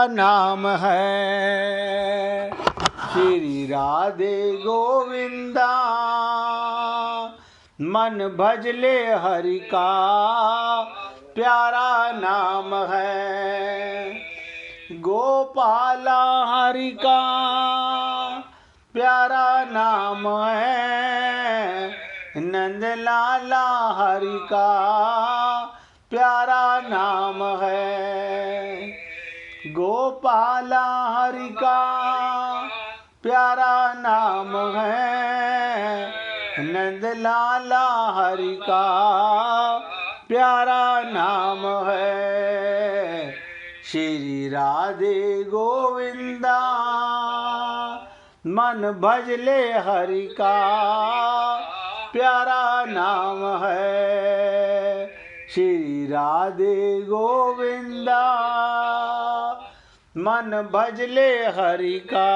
नाम है। श्री राधे गोविंदा मन भजले हरि का प्यारा नाम है। गोपाला हरि का प्यारा नाम है। नंद लाला हरि का प्यारा नाम है। गोपाला हरि का प्यारा नाम है। नंद लाला हरि का प्यारा नाम है। श्री राधे गोविंदा मन भजले हरि का प्यारा नाम है। श्री राधे गोविंदा मन भजले हरि का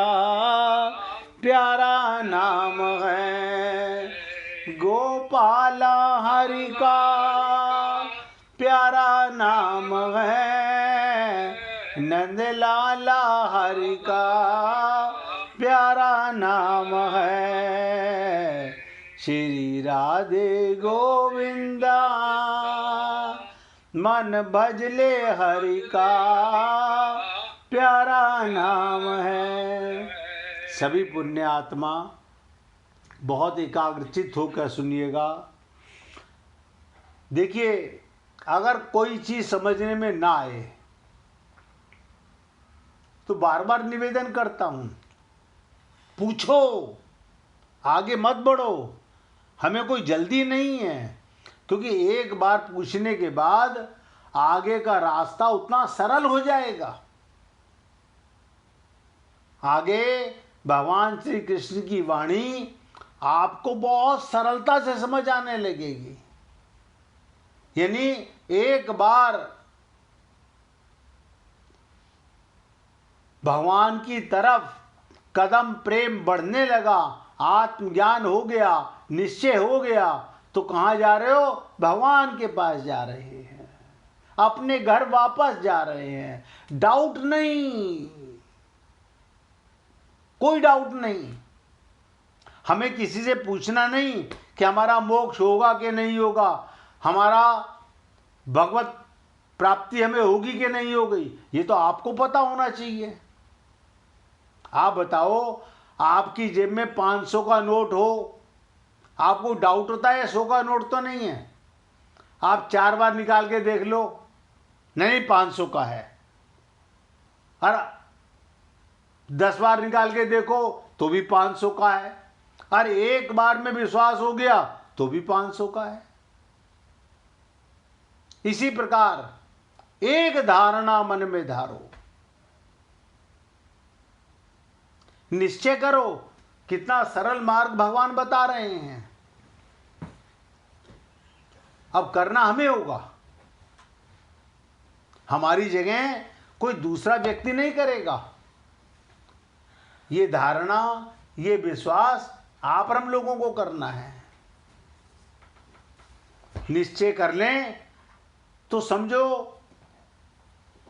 प्यारा नाम है। गोपाला हरि का प्यारा नाम है। नंद लाला हरि का प्यारा नाम है। श्री राधे गोविंदा मन भजले हरि का प्यारा नाम है। सभी पुण्य आत्मा बहुत एकाग्रचित होकर सुनिएगा। देखिए, अगर कोई चीज समझने में ना आए तो बार बार निवेदन करता हूं, पूछो, आगे मत बढ़ो। हमें कोई जल्दी नहीं है, क्योंकि एक बार पूछने के बाद आगे का रास्ता उतना सरल हो जाएगा। आगे भगवान श्री कृष्ण की वाणी आपको बहुत सरलता से समझ आने लगेगी। यानी एक बार भगवान की तरफ कदम प्रेम बढ़ने लगा, आत्मज्ञान हो गया, निश्चय हो गया, तो कहाँ जा रहे हो? भगवान के पास जा रहे हैं, अपने घर वापस जा रहे हैं। डाउट नहीं, कोई डाउट नहीं। हमें किसी से पूछना नहीं कि हमारा मोक्ष होगा कि नहीं होगा, हमारा भगवत प्राप्ति हमें होगी कि नहीं होगी। ये तो आपको पता होना चाहिए। आप बताओ, आपकी जेब में 500 का नोट हो, आपको डाउट होता है 100 का नोट तो नहीं है? आप 4 बार निकाल के देख लो, नहीं 500 का है। और 10 बार निकाल के देखो तो भी 500 का है। और एक बार में विश्वास हो गया तो भी 500 का है। इसी प्रकार एक धारणा मन में धारो, निश्चय करो। कितना सरल मार्ग भगवान बता रहे हैं। अब करना हमें होगा, हमारी जगह कोई दूसरा व्यक्ति नहीं करेगा। ये धारणा, ये विश्वास आप हम लोगों को करना है। निश्चय कर लें तो समझो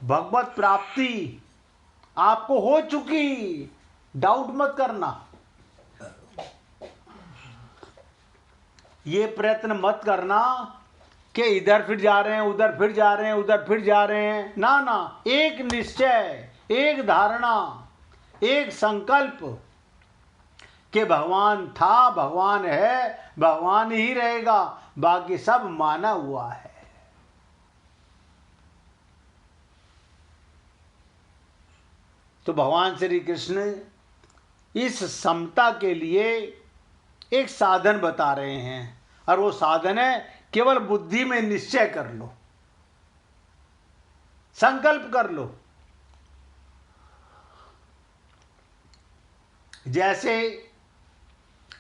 भगवत प्राप्ति आपको हो चुकी। डाउट मत करना, ये प्रयत्न मत करना कि इधर फिर जा रहे हैं, उधर फिर जा रहे हैं, उधर फिर जा रहे हैं। ना ना, एक निश्चय, एक धारणा, एक संकल्प कि भगवान था, भगवान है, भगवान ही रहेगा, बाकी सब माना हुआ है। तो भगवान श्री कृष्ण इस समता के लिए एक साधन बता रहे हैं, और वो साधन है केवल बुद्धि में निश्चय कर लो, संकल्प कर लो। जैसे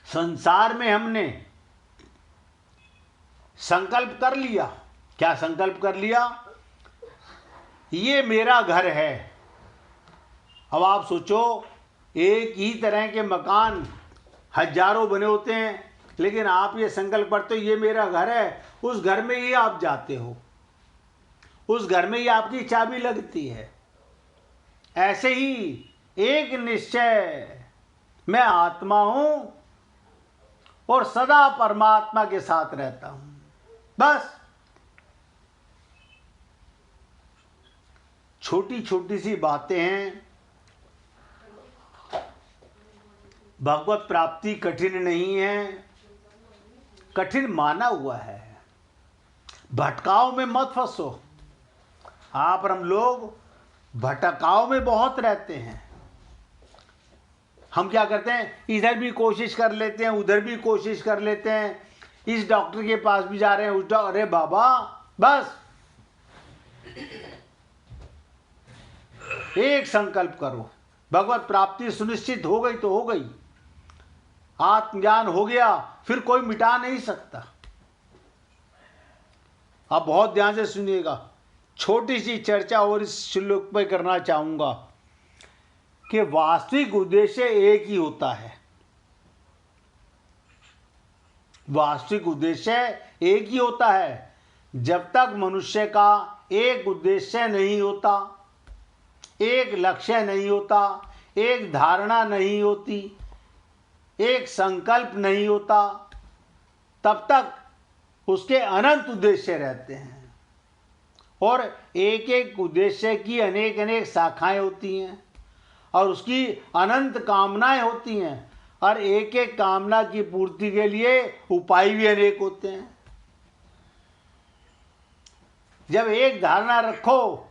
संसार में हमने संकल्प कर लिया, क्या संकल्प कर लिया? ये मेरा घर है। अब आप सोचो, एक ही तरह के मकान हजारों बने होते हैं, लेकिन आप ये संकल्प करते हो ये मेरा घर है, उस घर में ही आप जाते हो, उस घर में ही आपकी चाबी लगती है। ऐसे ही एक निश्चय, मैं आत्मा हूं और सदा परमात्मा के साथ रहता हूं। बस छोटी छोटी सी बातें हैं। भगवत प्राप्ति कठिन नहीं है, कठिन माना हुआ है। भटकाव में मत फंसो। हाँ, पर हम लोग भटकाव में बहुत रहते हैं। हम क्या करते हैं, इधर भी कोशिश कर लेते हैं, उधर भी कोशिश कर लेते हैं, इस डॉक्टर के पास भी जा रहे हैं, उस डॉक्टर, अरे बाबा बस एक संकल्प करो। भगवत प्राप्ति सुनिश्चित हो गई तो हो गई, आत्मज्ञान हो गया, फिर कोई मिटा नहीं सकता। आप बहुत ध्यान से सुनिएगा। छोटी सी चर्चा और इस श्लोक पर करना चाहूंगा कि वास्तविक उद्देश्य एक ही होता है। वास्तविक उद्देश्य एक ही होता है। जब तक मनुष्य का एक उद्देश्य नहीं होता, एक लक्ष्य नहीं होता, एक धारणा नहीं होती, एक संकल्प नहीं होता, तब तक उसके अनंत उद्देश्य रहते हैं। और एक एक उद्देश्य की अनेक अनेक शाखाएं होती हैं और उसकी अनंत कामनाएं होती हैं, और एक एक कामना की पूर्ति के लिए उपाय भी अनेक होते हैं। जब एक धारणा रखो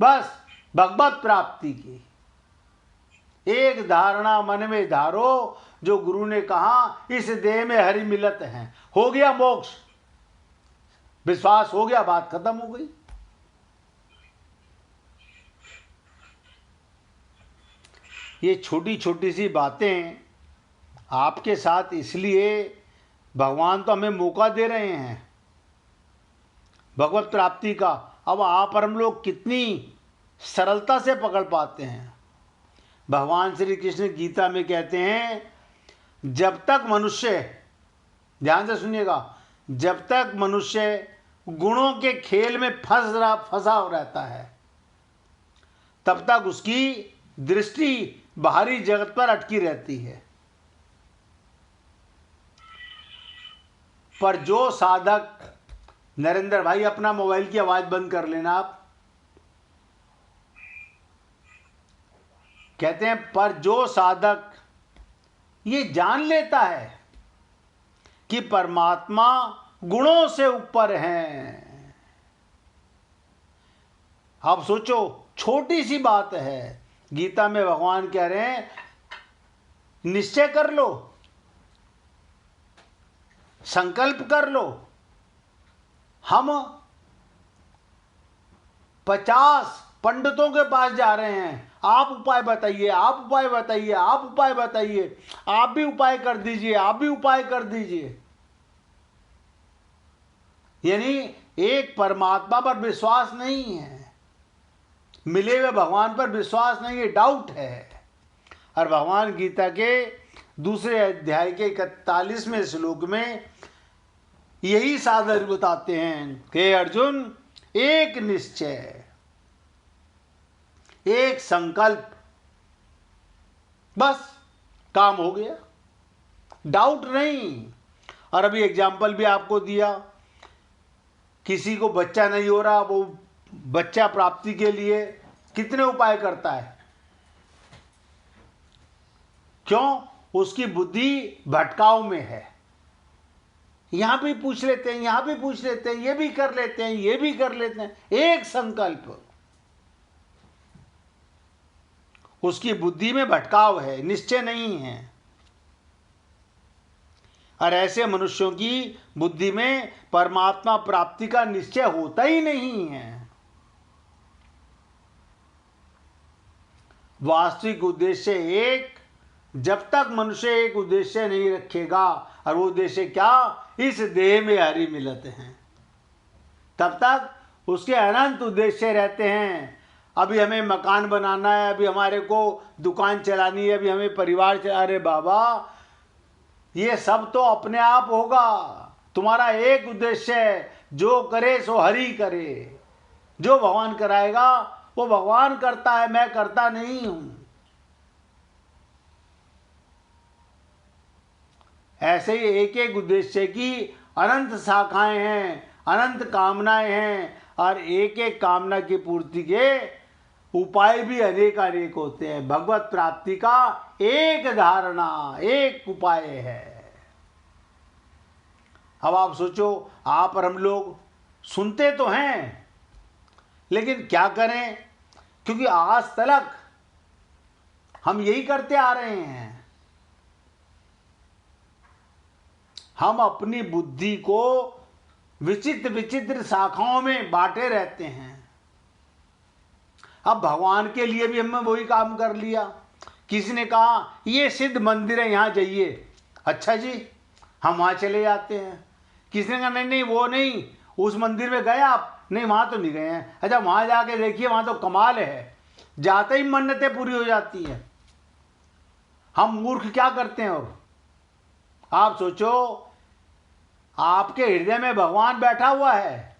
बस भगवत प्राप्ति की, एक धारणा मन में धारो, जो गुरु ने कहा इस देह में हरि मिलत है, हो गया मोक्ष। विश्वास हो गया, बात खत्म हो गई। ये छोटी छोटी सी बातें आपके साथ इसलिए, भगवान तो हमें मौका दे रहे हैं भगवत प्राप्ति का। अब आप और हम लोग कितनी सरलता से पकड़ पाते हैं। भगवान श्री कृष्ण गीता में कहते हैं, जब तक मनुष्य, ध्यान से सुनिएगा, जब तक मनुष्य गुणों के खेल में फंसा रहता है, तब तक उसकी दृष्टि बाहरी जगत पर अटकी रहती है। पर जो साधक, नरेंद्र भाई अपना मोबाइल की आवाज बंद कर लेना आप, कहते हैं पर जो साधक ये जान लेता है कि परमात्मा गुणों से ऊपर है। आप सोचो, छोटी सी बात है। गीता में भगवान कह रहे हैं निश्चय कर लो, संकल्प कर लो। हम 50 पंडितों के पास जा रहे हैं, आप उपाय बताइए, आप उपाय बताइए, आप उपाय बताइए, आप भी उपाय कर दीजिए, आप भी उपाय कर दीजिए। यानी एक परमात्मा पर विश्वास नहीं है, मिले हुए भगवान पर विश्वास नहीं है, डाउट है। और भगवान गीता के दूसरे अध्याय के 41वें श्लोक में यही साधन बताते हैं कि अर्जुन, एक निश्चय, एक संकल्प, बस काम हो गया, डाउट नहीं। और अभी एग्जाम्पल भी आपको दिया, किसी को बच्चा नहीं हो रहा, वो बच्चा प्राप्ति के लिए कितने उपाय करता है। क्यों? उसकी बुद्धि भटकाव में है। यहां भी पूछ लेते हैं, यहां भी पूछ लेते हैं, ये भी कर लेते हैं, ये भी कर लेते हैं। एक संकल्प, उसकी बुद्धि में भटकाव है, निश्चय नहीं है। और ऐसे मनुष्यों की बुद्धि में परमात्मा प्राप्ति का निश्चय होता ही नहीं है। वास्तविक उद्देश्य एक, जब तक मनुष्य एक उद्देश्य नहीं रखेगा, और वो उद्देश्य क्या, इस देह में हरि मिलते हैं, तब तक उसके अनंत उद्देश्य रहते हैं। अभी हमें मकान बनाना है, अभी हमारे को दुकान चलानी है, अभी हमें परिवार चला। अरे बाबा, ये सब तो अपने आप होगा। तुम्हारा एक उद्देश्य है, जो करे सो हरि करे। जो भगवान कराएगा वो भगवान करता है, मैं करता नहीं हूं। ऐसे ही एक एक उद्देश्य की अनंत शाखाएं हैं, अनंत कामनाएं हैं, और एक एक कामना की पूर्ति के उपाय भी अनेक अनेक होते हैं। भगवत प्राप्ति का एक धारणा, एक उपाय है। अब आप सोचो, आप और हम लोग सुनते तो हैं, लेकिन क्या करें, क्योंकि आज तक हम यही करते आ रहे हैं। हम अपनी बुद्धि को विचित्र विचित्र शाखाओं में बांटे रहते हैं। अब भगवान के लिए भी हमने वही काम कर लिया। किसी ने कहा ये सिद्ध मंदिर है, यहाँ जाइए, अच्छा जी हम वहाँ चले जाते हैं। किसी ने कहा नहीं नहीं वो नहीं, उस मंदिर में गए आप? नहीं वहाँ तो नहीं गए हैं। अच्छा वहाँ जाके देखिए, वहाँ तो कमाल है, जाते ही मन्नतें पूरी हो जाती हैं। हम मूर्ख क्या करते हैं। और आप सोचो, आपके हृदय में भगवान बैठा हुआ है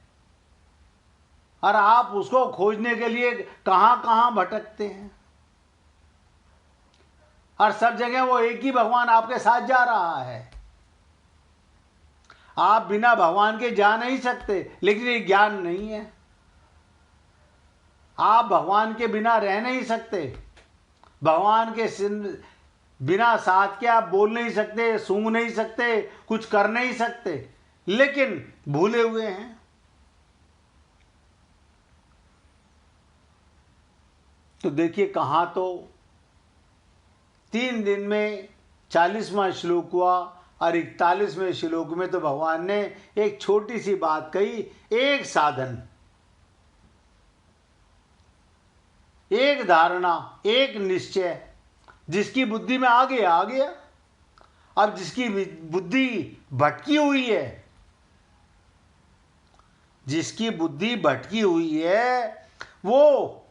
और आप उसको खोजने के लिए कहां कहां भटकते हैं, और सब जगह वो एक ही भगवान आपके साथ जा रहा है। आप बिना भगवान के जा नहीं सकते, लेकिन ये ज्ञान नहीं है। आप भगवान के बिना रह नहीं सकते, भगवान के बिना साथ के आप बोल नहीं सकते, सूंघ नहीं सकते, कुछ कर नहीं सकते, लेकिन भूले हुए हैं। तो देखिए, कहाँ तो 3 दिन में 40वां श्लोक हुआ, और 41वें श्लोक में तो भगवान ने एक छोटी सी बात कही, एक साधन, एक धारणा, एक निश्चय। जिसकी बुद्धि में आ गया। अब जिसकी बुद्धि भटकी हुई है, जिसकी बुद्धि भटकी हुई है, वो,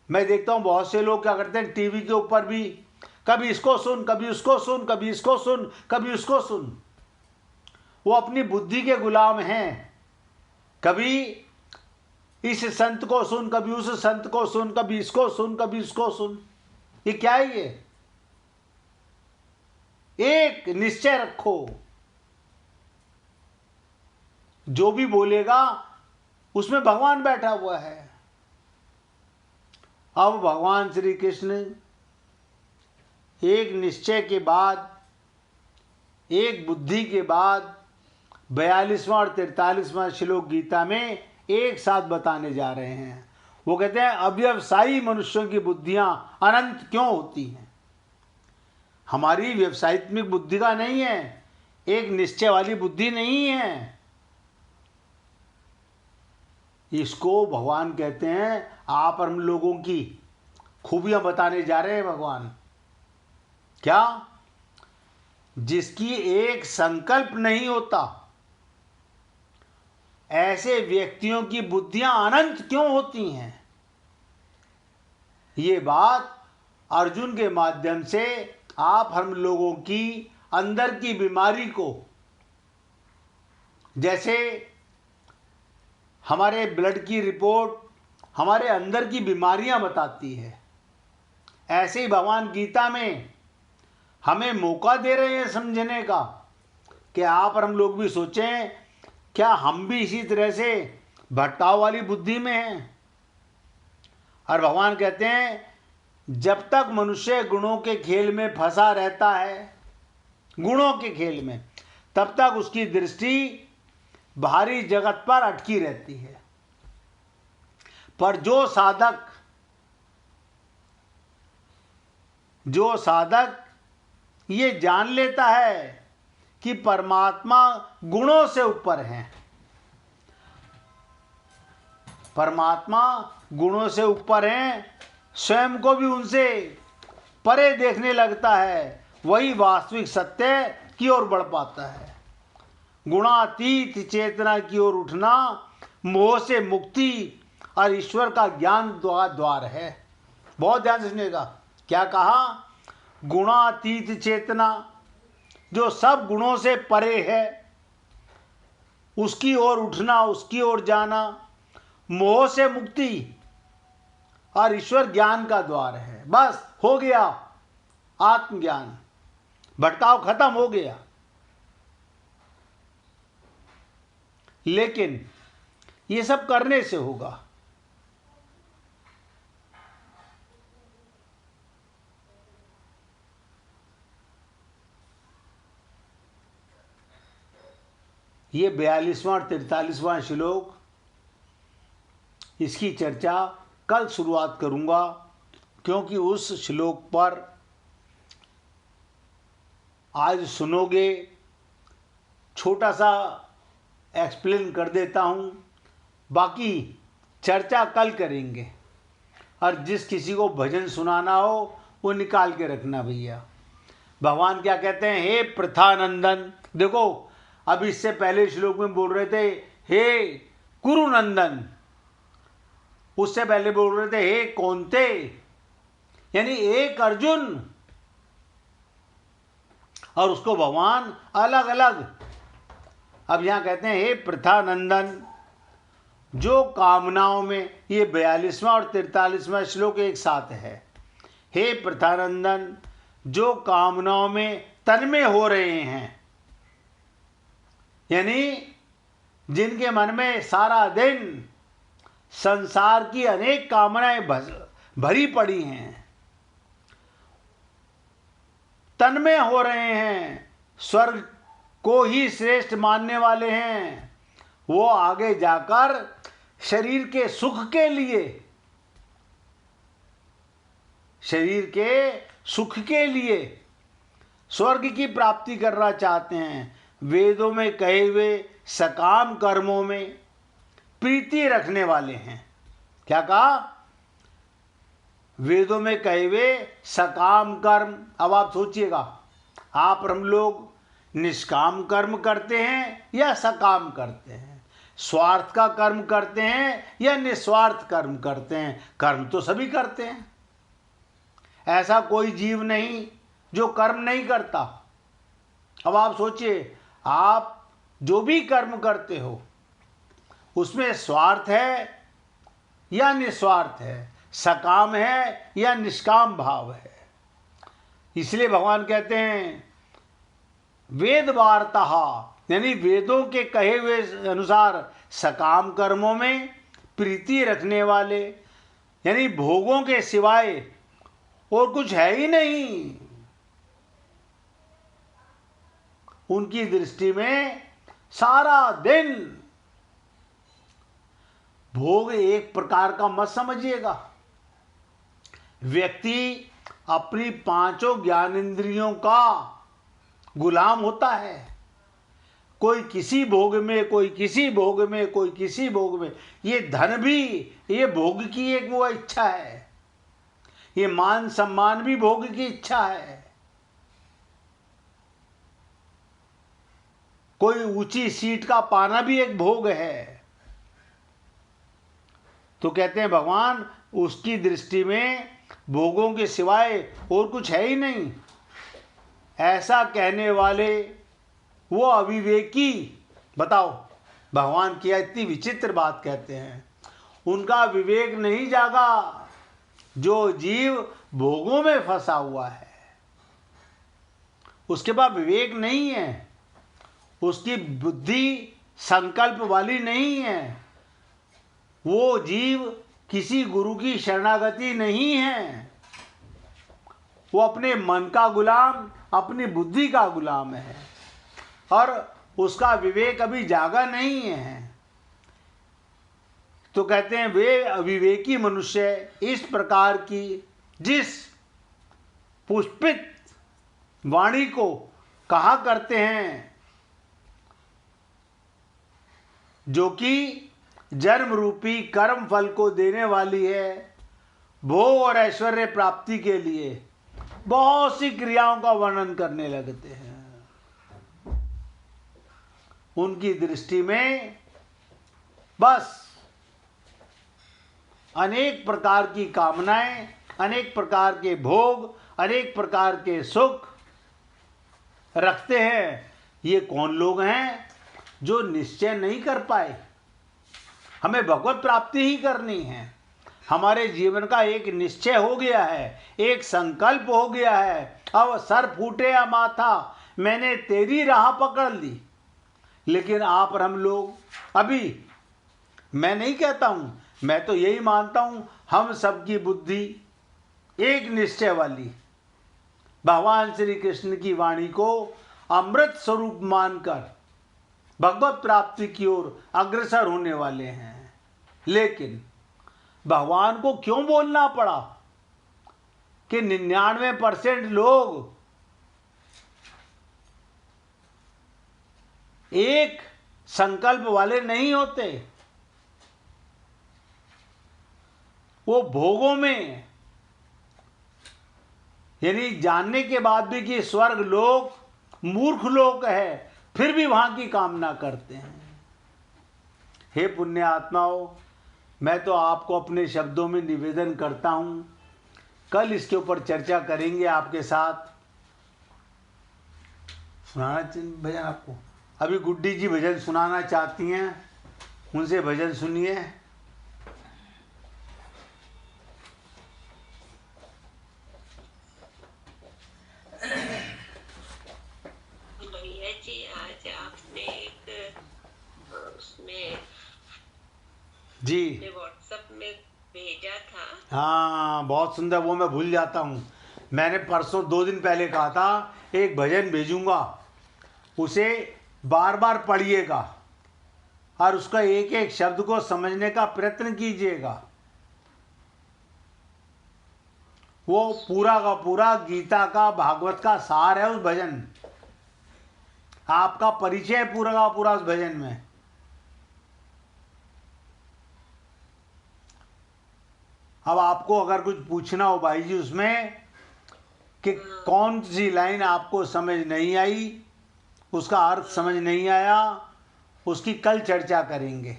मैं देखता हूं बहुत से लोग क्या करते हैं, टीवी के ऊपर भी कभी इसको सुन, कभी उसको सुन, कभी इसको सुन, कभी उसको सुन। वो अपनी बुद्धि के गुलाम हैं। कभी इस संत को सुन, कभी उस संत को सुन, कभी इसको सुन, कभी इसको सुन। ये क्या है? ये एक निश्चय रखो, जो भी बोलेगा उसमें भगवान बैठा हुआ है। अब भगवान श्री कृष्ण एक निश्चय के बाद, एक बुद्धि के बाद 42वां और 43वां श्लोक गीता में एक साथ बताने जा रहे हैं। वो कहते हैं अव्यवसायी मनुष्यों की बुद्धियां अनंत क्यों होती हैं। हमारी व्यवसायित्मिक बुद्धि का नहीं है, एक निश्चय वाली बुद्धि नहीं है। इसको भगवान कहते हैं, आप और हम लोगों की खूबियां बताने जा रहे हैं भगवान। क्या? जिसकी एक संकल्प नहीं होता, ऐसे व्यक्तियों की बुद्धियां अनंत क्यों होती हैं। ये बात अर्जुन के माध्यम से आप हम लोगों की अंदर की बीमारी को, जैसे हमारे ब्लड की रिपोर्ट हमारे अंदर की बीमारियां बताती है, ऐसे ही भगवान गीता में हमें मौका दे रहे हैं समझने का कि आप और हम लोग भी सोचें, क्या हम भी इसी तरह से भटकाव वाली बुद्धि में हैं। और भगवान कहते हैं, जब तक मनुष्य गुणों के खेल में फंसा रहता है, गुणों के खेल में, तब तक उसकी दृष्टि बाहरी जगत पर अटकी रहती है। पर जो साधक ये जान लेता है कि परमात्मा गुणों से ऊपर है, परमात्मा गुणों से ऊपर हैं, स्वयं को भी उनसे परे देखने लगता है, वही वास्तविक सत्य की ओर बढ़ पाता है। गुणातीत चेतना की ओर उठना मोह से मुक्ति और ईश्वर का ज्ञान द्वार है। बहुत ध्यान से सुनिएगा, क्या कहा? गुणातीत चेतना, जो सब गुणों से परे है, उसकी ओर उठना, उसकी ओर जाना, मोह से मुक्ति और ईश्वर ज्ञान का द्वार है। बस हो गया आत्मज्ञान, भटकाव खत्म हो गया। लेकिन ये सब करने से होगा। ये 42वां और 43वां श्लोक, इसकी चर्चा कल शुरुआत करूंगा, क्योंकि उस श्लोक पर आज सुनोगे, छोटा सा एक्सप्लेन कर देता हूँ, बाकी चर्चा कल करेंगे। और जिस किसी को भजन सुनाना हो वो निकाल के रखना भैया। भगवान क्या कहते हैं? हे प्रथानंदन। देखो, अब इससे पहले श्लोक में बोल रहे थे हे कुरुनंदन, उससे पहले बोल रहे थे हे कौन्ते, यानी एक अर्जुन, और उसको भगवान अलग अलग। अब यहां कहते हैं हे प्रथानंदन, जो कामनाओं में, ये 42वां और 43वां श्लोक एक साथ है। हे प्रथानंदन, जो कामनाओं में तन्मय हो रहे हैं, यानी जिनके मन में सारा दिन संसार की अनेक कामनाएं भरी पड़ी हैं, तन्मय हो रहे हैं, स्वर्ग को ही श्रेष्ठ मानने वाले हैं, वो आगे जाकर शरीर के सुख के लिए, शरीर के सुख के लिए स्वर्ग की प्राप्ति करना चाहते हैं। वेदों में कहे हुए सकाम कर्मों में प्रीति रखने वाले हैं। क्या कहा? वेदों में कहे हुए सकाम कर्म। अब आप सोचिएगा, आप हम लोग निष्काम कर्म करते हैं या सकाम करते हैं? स्वार्थ का कर्म करते हैं या निस्वार्थ कर्म करते हैं? कर्म तो सभी करते हैं, ऐसा कोई जीव नहीं जो कर्म नहीं करता। अब आप सोचिए, आप जो भी कर्म करते हो उसमें स्वार्थ है या निस्वार्थ है, सकाम है या निष्काम भाव है। इसलिए भगवान कहते हैं वेद वार्ता, यानी वेदों के कहे हुए अनुसार सकाम कर्मों में प्रीति रखने वाले, यानी भोगों के सिवाय और कुछ है ही नहीं। उनकी दृष्टि में सारा दिन भोग एक प्रकार का मत समझिएगा। व्यक्ति अपनी पांचों ज्ञानेंद्रियों का गुलाम होता है, कोई किसी भोग में, कोई किसी भोग में, कोई किसी भोग में। ये धन भी, ये भोग की एक वो इच्छा है, ये मान सम्मान भी भोग की इच्छा है, कोई ऊंची सीट का पाना भी एक भोग है। तो कहते हैं भगवान उसकी दृष्टि में भोगों के सिवाय और कुछ है ही नहीं। ऐसा कहने वाले वो अविवेकी, बताओ, भगवान की इतनी विचित्र बात कहते हैं, उनका विवेक नहीं जागा। जो जीव भोगों में फंसा हुआ है उसके पास विवेक नहीं है, उसकी बुद्धि संकल्प वाली नहीं है, वो जीव किसी गुरु की शरणागति नहीं है, वो अपने मन का गुलाम, अपनी बुद्धि का गुलाम है और उसका विवेक अभी जागा नहीं है। तो कहते हैं वे अविवेकी मनुष्य इस प्रकार की जिस पुष्पित वाणी को कहा करते हैं, जो कि जन्म रूपी कर्म फल को देने वाली है, भोग और ऐश्वर्य प्राप्ति के लिए बहुत सी क्रियाओं का वर्णन करने लगते हैं। उनकी दृष्टि में बस अनेक प्रकार की कामनाएं, अनेक प्रकार के भोग, अनेक प्रकार के सुख रखते हैं। ये कौन लोग हैं जो निश्चय नहीं कर पाए? हमें भगवत प्राप्ति ही करनी है। हमारे जीवन का एक निश्चय हो गया है, एक संकल्प हो गया है। अब सर फूटे या माथा, मैंने तेरी राह पकड़ ली। लेकिन आप और हम लोग अभी, मैं नहीं कहता हूं, मैं तो यही मानता हूं, हम सबकी बुद्धि एक निश्चय वाली भगवान श्री कृष्ण की वाणी को अमृत स्वरूप मानकर भगवत प्राप्ति की ओर अग्रसर होने वाले हैं। लेकिन भगवान को क्यों बोलना पड़ा कि 99% लोग एक संकल्प वाले नहीं होते, वो भोगों में, यानी जानने के बाद भी कि स्वर्ग लोक मूर्ख लोक है, फिर भी वहां की कामना करते हैं। हे पुण्य आत्माओं, मैं तो आपको अपने शब्दों में निवेदन करता हूं, कल इसके ऊपर चर्चा करेंगे आपके साथ। सुनाना भजन आपको, अभी गुड्डी जी भजन सुनाना चाहती हैं, उनसे भजन सुनिए। भैया जी, आज आपने एक उसमें जी व्हाट्सएप में भेजा था। हाँ, बहुत सुंदर, वो मैं भूल जाता हूँ। मैंने परसों 2 दिन पहले कहा था एक भजन भेजूंगा, उसे बार बार पढ़िएगा और उसका एक एक शब्द को समझने का प्रयत्न कीजिएगा। वो पूरा का पूरा गीता का, भागवत का सार है उस भजन। आपका परिचय पूरा का पूरा उस भजन में। अब आपको अगर कुछ पूछना हो भाई जी उसमें कि कौन सी लाइन आपको समझ नहीं आई, उसका अर्थ समझ नहीं आया, उसकी कल चर्चा करेंगे।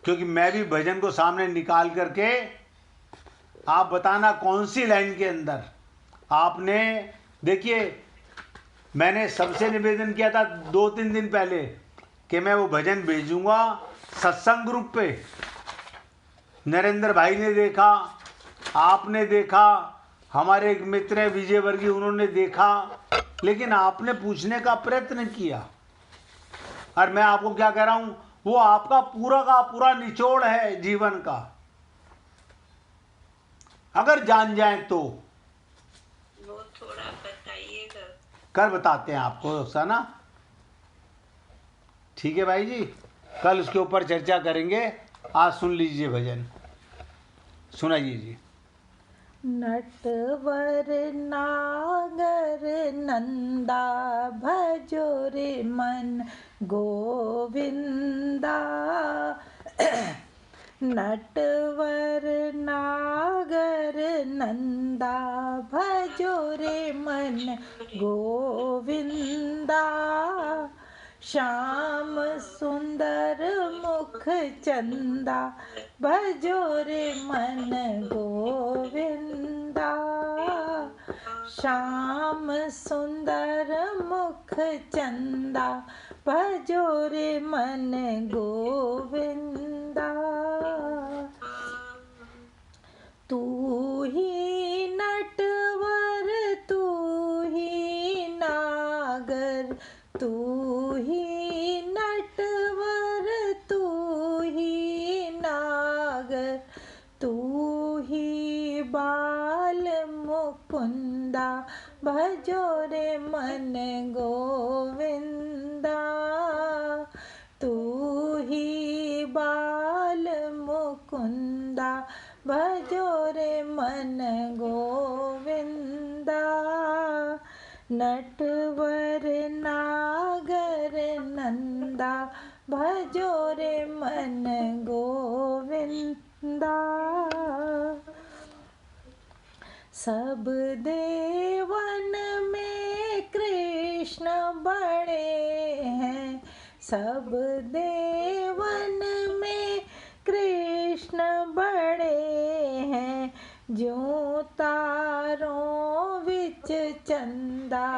क्योंकि मैं भी भजन को सामने निकाल करके आप बताना कौन सी लाइन के अंदर आपने, देखिए मैंने सबसे निवेदन किया था 2-3 दिन पहले कि मैं वो भजन भेजूंगा सत्संग ग्रुप पे। नरेंद्र भाई ने देखा, आपने देखा, हमारे एक मित्र है विजय वर्गीय, उन्होंने देखा, लेकिन आपने पूछने का प्रयत्न किया। और मैं आपको क्या कह रहा हूं, वो आपका पूरा का पूरा निचोड़ है जीवन का, अगर जान जाए तो। वो थोड़ा बताइएगा। कल बताते हैं आपको, ना ठीक है भाई जी, कल उसके ऊपर चर्चा करेंगे। आज सुन लीजिए भजन, सुनाइए जी। नटवर नागर नंदा भजो रे मन गोविंदा। नटवर नागर नंदा भजो रे मन गोविंदा। श्याम सुंदर मुख चंदा भजो रे मन गोविंदा। श्याम सुंदर मुख चंदा भजो रे मन गोविंदा। तू ही नटवर तू ही नागर, तू ही नटवर तू ही नागर, तू ही बाल मुकुंदा भजो रे मन गोविंदा। तू ही बाल मुकुंदा भजो रे मन गोविंदा। नटवर नागर नंदा भजो रे मन गोविंदा। सब देवन में कृष्ण बड़े हैं, सब देवन में कृष्ण बड़े हैं। जो तारों विच चंदा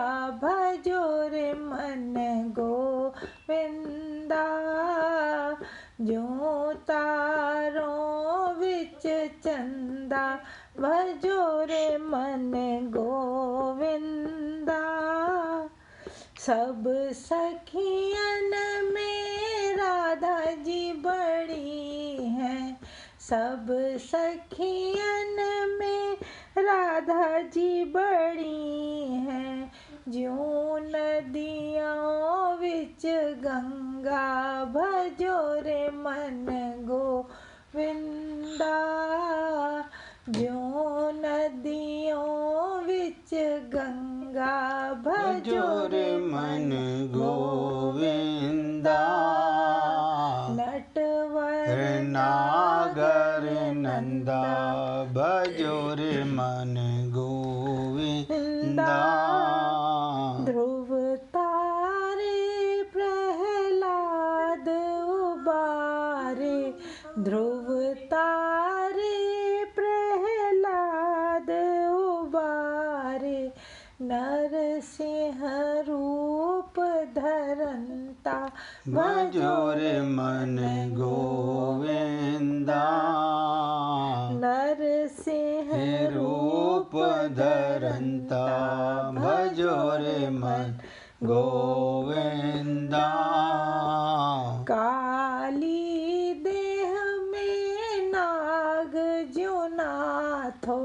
भजो रे मन गोविंदा। जो नंदा भजो रे मन गोविंदा। सब सखियन में राधा जी बड़ी हैं, सब सखियन में राधा जी बड़ी हैं। ज्यों नदियों विच गंगा भजो रे मन गोविंदा। ज्यों नदियों विच गंगा भजो रे मन गोविंदा। नटवर नागर नंदा भजो रे मन गोविंदा। ध्रुव तारे प्रहलाद उबारे, ध्रुव तारे प्रहलाद उबारे। नरसिंह रूप धरंता भजो रे मन गोविंदा। नरसिंह रूप धरंता भजो रे मन गोविंदा। काली देह में नाग ज्यों नाथो,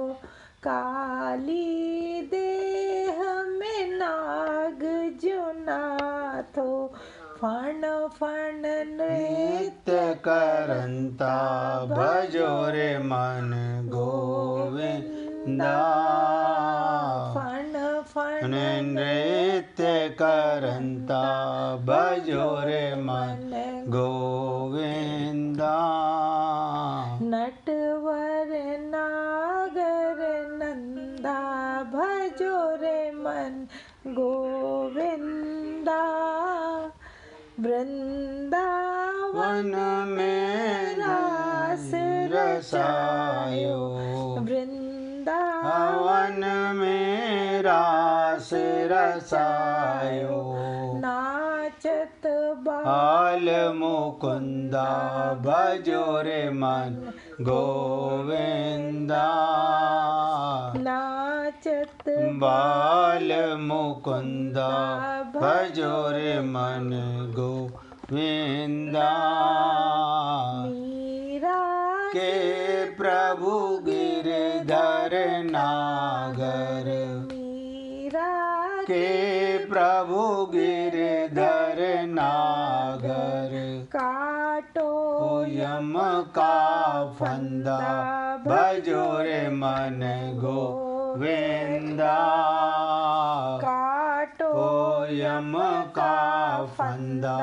काली देह में नाग ज्यों नाथो। फण फण नृत्य करंता भजो रे मन गोविंदा। फण फण नृत्य करंता भजो रे मन गोविंदा। नटवर नागर नंदा भजो रे मन गोविंदा। वृंदावन में रास रसायो, वृंदावन में रास रसायो। नाचत बाल मुकुंदा भजो रे मन गोविंदा। नाचत बाल मुकुंदा भजो रे मन गोविंदा। मीरा के प्रभु गिरधर नागर, मीरा के प्रभु गिरधर नागर। काटो यम का फंदा भजो रे मन गोविंदा। काटो यम का फंदा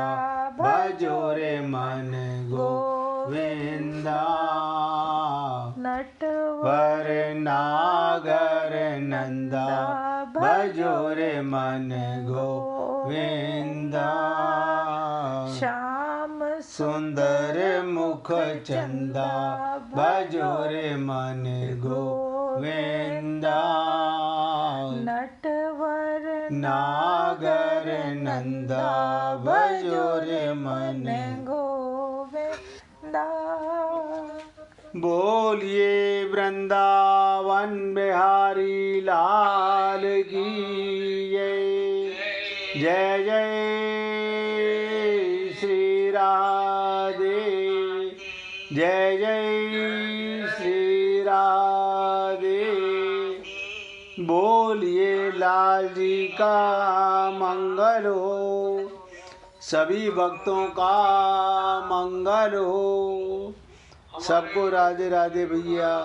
भजो रे मन गोविंदा। नटवर नागर नंदा भजो रे मन गोविंदा। श्याम सुंदर मुख चंदा भजो रे मन गोविंदा। नटवर नागर नंदा भजो रे मन गोविंदा। बोलिए वृंदावन बिहारी लाल की जय। जय जय श्री राधे, जय जय श्री राधे। बोलिए लाल जी का मंगल हो, सभी भक्तों का मंगल हो। सबको राधे राधे भैया,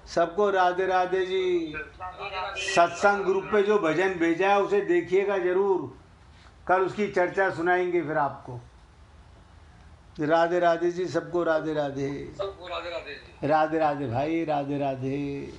सबको राधे राधे जी। सत्संग ग्रुप पे जो भजन भेजा है उसे देखिएगा जरूर, कल उसकी चर्चा सुनाएंगे फिर आपको। राधे राधे जी, सबको राधे राधे। सबको राधे राधे जी। राधे राधे भाई, राधे राधे।